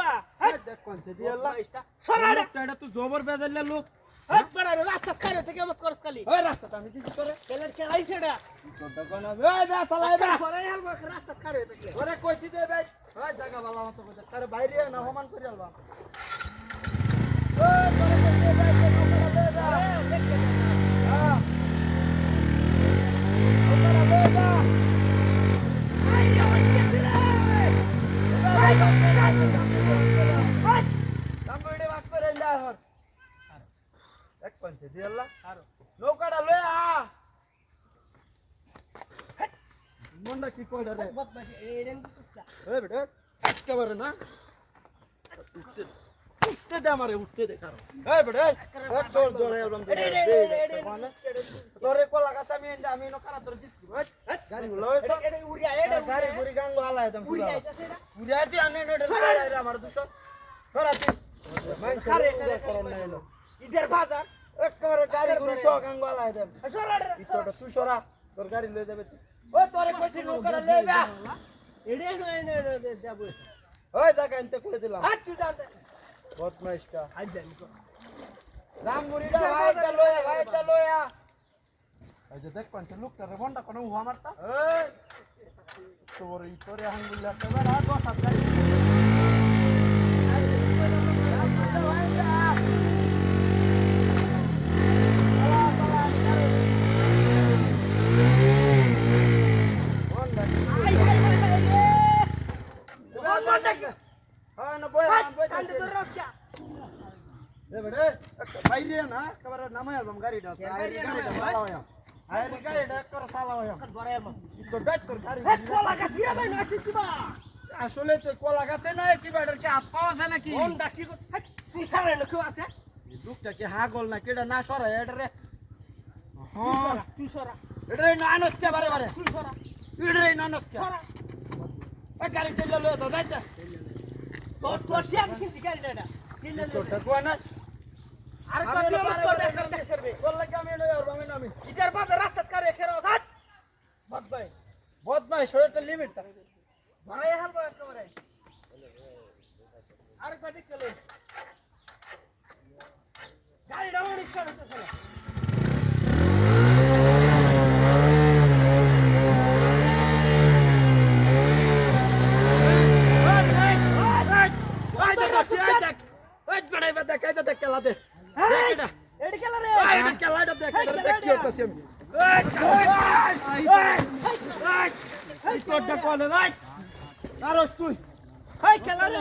বা দেখ কোনছে দিয়ে আল্লাহ সরাড়া এটা তো জবর বেজাইলে লোক হাত বড় রাস্তা খারে থেকে মত করস খালি ওই রাস্তাটা আমি কিছু করে কেলের কে আইছেডা তোটা কোন ওই বে চালাই বে পরে হালবা রাস্তা খারে থাকলে ওরে কইছি দে ভাই ওই জায়গা ভালো মতো কইতে তার বাইরে না হমান করি আলবা ওই তোরে কইতে ভাই তো নকরা দে দা দেখতে হ্যাঁ নকরা দে দা আই ওই কে দিলা আই আই কামড়ে বাক করে যা হর এক কোনছে দিয়ে আল্লাহ নৌকাটা লয়ে আ মনটা কি কইরা রে বদমাশি এই রেন কুত্তা এই বেটা একেবারে না উঠতে দে আমারে উঠতে দে কারো এই বেটা এক দৌড় দৌড় এলবাম দে তোরে কোলা গাছ আমি নো কারা তোর দিছি গাড়ি লয় তো এটা উড়িয়া এটা গাড়ি পুরি গাঙ্গ হালা একদম উড়িয়া আইতাছে না পুরি আইতে আনে নো এটা আমার দুশো সরাতি মান খারে করন না এলো ইদের বাজার একেবারে গাড়ি পুরি সহ গাঙ্গ হালা একদম সরাড়া ইতোটা তুই সরা তোর গাড়ি লয়ে যাবে ও তোরে কইছি নৌকাটা লয়ে যা এড়ে নয় যাবো ওই জায়গা এনতে কই দিলাম হাত তুই জানতে বদমাইশটা আই জানি রামগুড়িটা ভাইটা লয়া এই যে দেখ কোনছে লোকটা রে বন্ডা কোন হুয়া মারতা এই তোরে আঙ্গুল্লা কেবারে আ দশ হাত গাড়ি বাইরে না একেবারে নামাই আলবাম গাড়িটা গাড়িটা ভালো হয় আরে গাড়িটা একবার সালা হয় তো ডাক কর গাড়ি কলা গাছিয়া ভাই না কিবা আসলে তো কলা গাছে নয় কি ব্যাটার কি হাত পাওয়া আছে নাকি কোন ডাকি তুই সারে লোক আছে লোকটা কি হাগল না কেডা না সরা এটা রে তুই সরা এটা রে নানস কে বারে বারে তুই সরা এটা রে নানস কে সরা এ গাড়ি তেল লয়ে তো যাইতা তোর ঠিক কিনছি গাড়ি না কিনলে তোটা কোয়া না আর কত তোর দেখ করবে বললে কি আমি লয়ে আর আমি নামি ইটার বাজার রাস্তা করে খেরো হাত বাদ ভাই বদমাই শরীরটা লিমিট থাকে ভাই হালবা একেবারে আর কত চলে গাড়ি ডাউন ইচ্ছা হচ্ছে এডি খেলা রে তুই হাই খেলা রে